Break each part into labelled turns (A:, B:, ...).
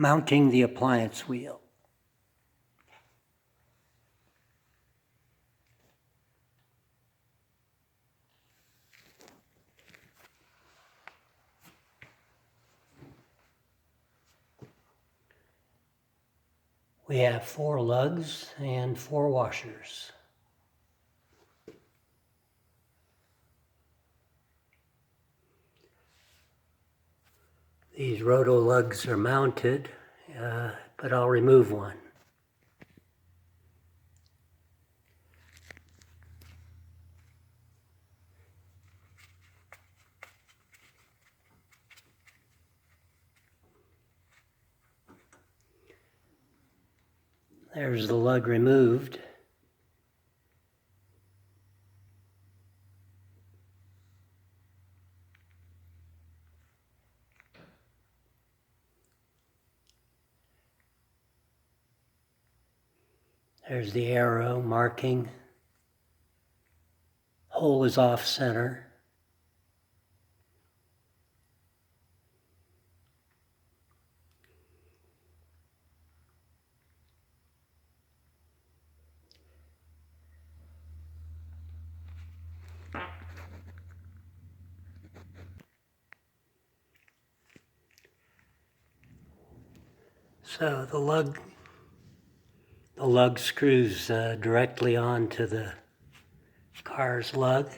A: Mounting the appliance wheel. We have 4 lugs and 4 washers. These roto-lugs are mounted, but I'll remove one. There's the lug removed. There's the arrow marking. Hole is off center. So the lug screws directly onto the car's lug.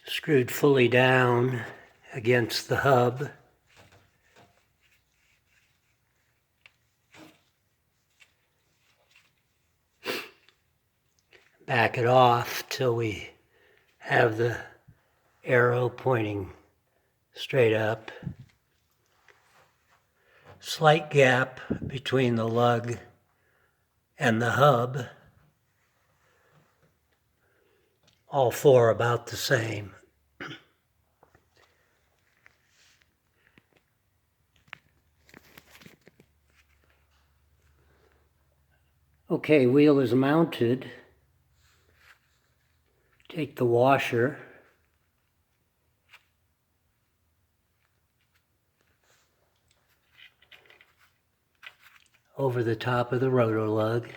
A: Screwed fully down against the hub. Back it off till we have the arrow pointing straight up. Slight gap between the lug and the hub. All 4 about the same. Okay, wheel is mounted. Take the washer. Over the top of the rotor lug.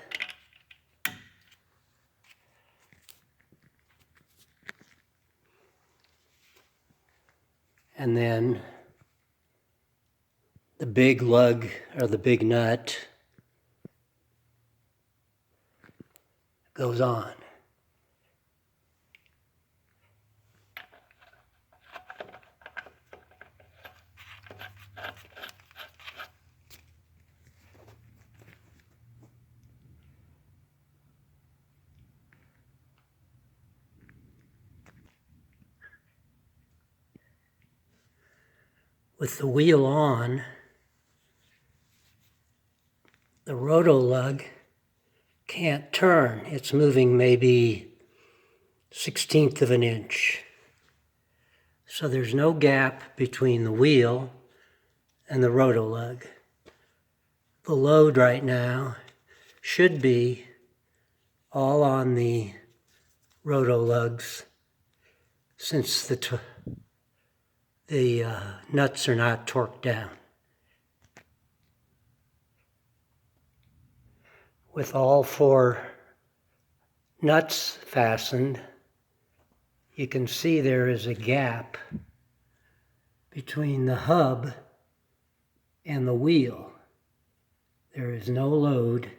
A: And then the big lug, or the big nut, goes on. With the wheel on, the roto-lug can't turn. It's moving maybe 1/16 of an inch. So there's no gap between the wheel and the roto-lug. The load right now should be all on the roto-lugs since the nuts are not torqued down. With all 4 nuts fastened, you can see there is a gap between the hub and the wheel. There is no load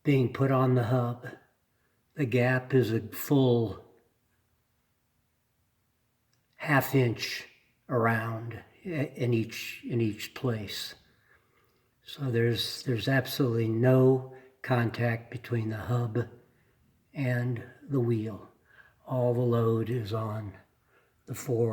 A: being put on the hub. The gap is a full 1/2 inch around in each place. So there's absolutely no contact between the hub and the wheel. All the load is on the 4